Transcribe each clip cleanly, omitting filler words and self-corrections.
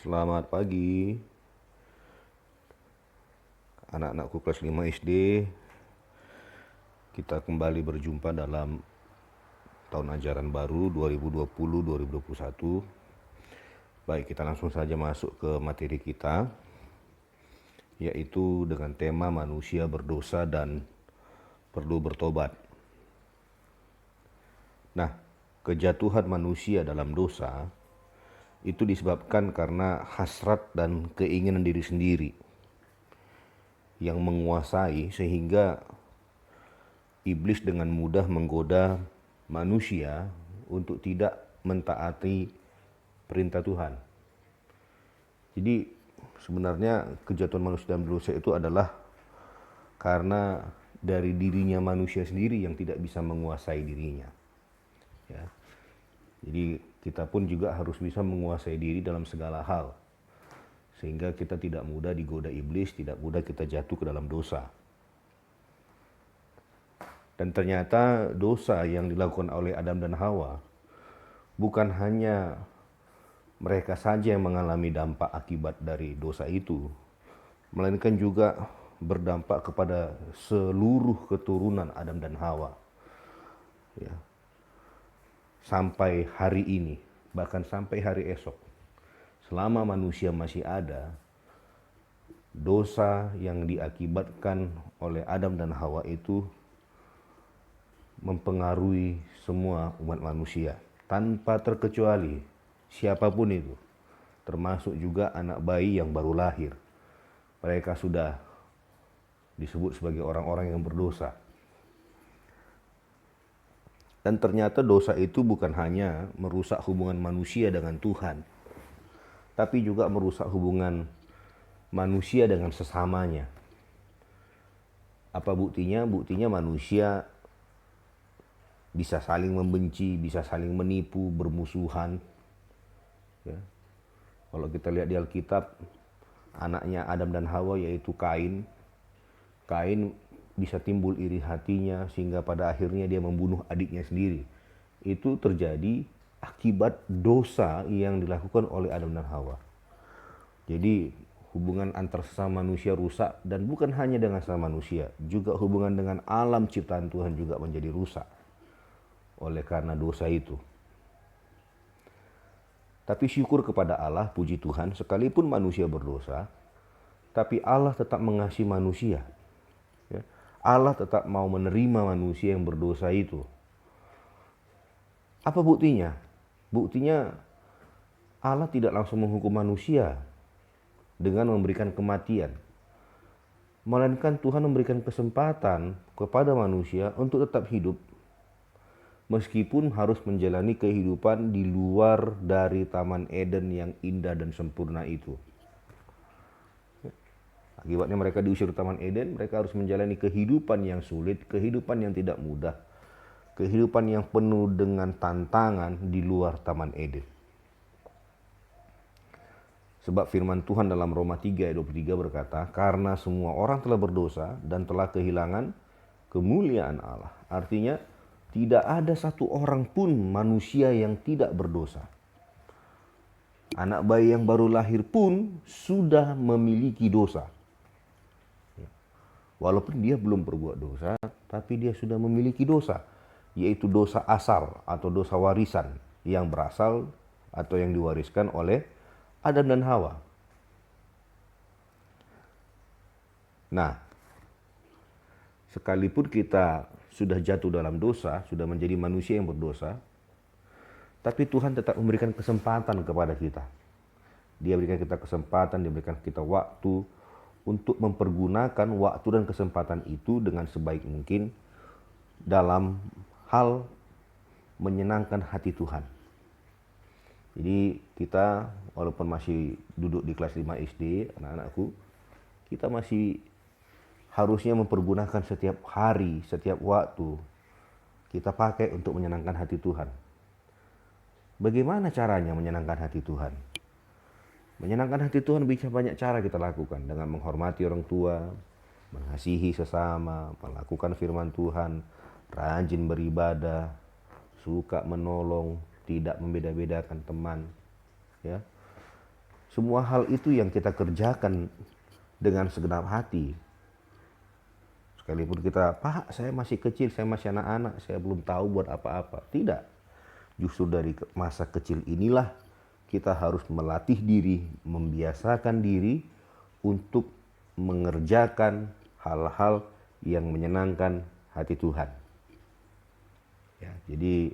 Selamat pagi, anak-anakku kelas 5 SD. Kita kembali berjumpa dalam tahun ajaran baru 2020-2021. Baik, kita langsung saja masuk ke materi kita, yaitu dengan tema manusia berdosa dan perlu bertobat. Nah, kejatuhan manusia dalam dosa itu disebabkan karena hasrat dan keinginan diri sendiri yang menguasai, sehingga iblis dengan mudah menggoda manusia untuk tidak mentaati perintah Tuhan. Jadi sebenarnya kejatuhan manusia dalam dosa itu adalah karena dari dirinya manusia sendiri yang tidak bisa menguasai dirinya. Ya. Jadi kita pun juga harus bisa menguasai diri dalam segala hal, sehingga kita tidak mudah digoda iblis, tidak mudah kita jatuh ke dalam dosa. Dan ternyata dosa yang dilakukan oleh Adam dan Hawa bukan hanya mereka saja yang mengalami dampak akibat dari dosa itu, melainkan juga berdampak kepada seluruh keturunan Adam dan Hawa. Ya. Sampai hari ini, bahkan sampai hari esok, selama manusia masih ada, dosa yang diakibatkan oleh Adam dan Hawa itu mempengaruhi semua umat manusia tanpa terkecuali, siapapun itu, termasuk juga anak bayi yang baru lahir. Mereka sudah disebut sebagai orang-orang yang berdosa. Dan ternyata dosa itu bukan hanya merusak hubungan manusia dengan Tuhan, tapi juga merusak hubungan manusia dengan sesamanya. Apa buktinya? Buktinya manusia bisa saling membenci, bisa saling menipu, bermusuhan. Ya. Kalau kita lihat di Alkitab, anaknya Adam dan Hawa yaitu Kain. Kain bisa timbul iri hatinya sehingga pada akhirnya dia membunuh adiknya sendiri. Itu terjadi akibat dosa yang dilakukan oleh Adam dan Hawa. Jadi hubungan antar sesama manusia rusak, dan bukan hanya dengan sesama manusia, juga hubungan dengan alam ciptaan Tuhan juga menjadi rusak oleh karena dosa itu. Tapi syukur kepada Allah, puji Tuhan, sekalipun manusia berdosa, tapi Allah tetap mengasihi manusia. Ya. Allah tetap mau menerima manusia yang berdosa itu. Apa buktinya? Buktinya Allah tidak langsung menghukum manusia dengan memberikan kematian, melainkan Tuhan memberikan kesempatan kepada manusia untuk tetap hidup, meskipun harus menjalani kehidupan di luar dari Taman Eden yang indah dan sempurna itu. Akibatnya mereka diusir dari Taman Eden, mereka harus menjalani kehidupan yang sulit, kehidupan yang tidak mudah, kehidupan yang penuh dengan tantangan di luar Taman Eden. Sebab firman Tuhan dalam Roma 3 ayat 23 berkata, karena semua orang telah berdosa dan telah kehilangan kemuliaan Allah. Artinya, tidak ada satu orang pun manusia yang tidak berdosa. Anak bayi yang baru lahir pun sudah memiliki dosa. Walaupun dia belum berbuat dosa, tapi dia sudah memiliki dosa, yaitu dosa asal atau dosa warisan yang berasal atau yang diwariskan oleh Adam dan Hawa. Nah, sekalipun kita sudah jatuh dalam dosa, sudah menjadi manusia yang berdosa, tapi Tuhan tetap memberikan kesempatan kepada kita. Dia berikan kita kesempatan, dia berikan kita waktu untuk mempergunakan waktu dan kesempatan itu dengan sebaik mungkin dalam hal menyenangkan hati Tuhan. Jadi kita walaupun masih duduk di kelas 5 SD, anak-anakku, kita masih harusnya mempergunakan setiap hari, setiap waktu kita pakai untuk menyenangkan hati Tuhan. Bagaimana caranya menyenangkan hati Tuhan? Menyenangkan hati Tuhan bisa banyak cara kita lakukan, dengan menghormati orang tua, mengasihi sesama, melakukan firman Tuhan, rajin beribadah, suka menolong, tidak membeda-bedakan teman, ya. Semua hal itu yang kita kerjakan dengan segenap hati. Sekalipun kita, Pak, saya masih kecil, saya masih anak-anak, saya belum tahu buat apa-apa. Tidak. Justru dari masa kecil inilah kita harus melatih diri, membiasakan diri untuk mengerjakan hal-hal yang menyenangkan hati Tuhan. Ya, jadi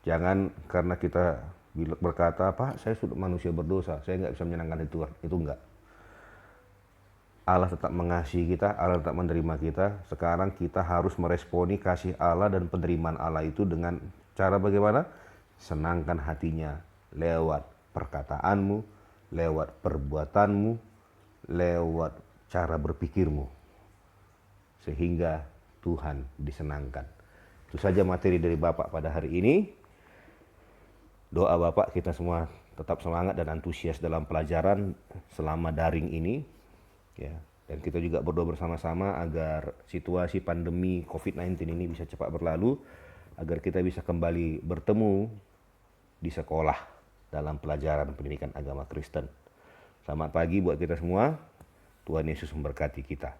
jangan karena kita berkata, Pak, saya sudah manusia berdosa, saya nggak bisa menyenangkan Tuhan. Itu enggak. Allah tetap mengasihi kita, Allah tetap menerima kita. Sekarang kita harus meresponi kasih Allah dan penerimaan Allah itu dengan cara bagaimana? Senangkan hatinya lewat perkataanmu, lewat perbuatanmu, lewat cara berpikirmu. Sehingga Tuhan disenangkan. Itu saja materi dari Bapak pada hari ini. Doa Bapak kita semua tetap semangat dan antusias dalam pelajaran selama daring ini. Ya, dan kita juga berdoa bersama-sama agar situasi pandemi COVID-19 ini bisa cepat berlalu, agar kita bisa kembali bertemu di sekolah dalam pelajaran pendidikan agama Kristen. Selamat pagi buat kita semua. Tuhan Yesus memberkati kita.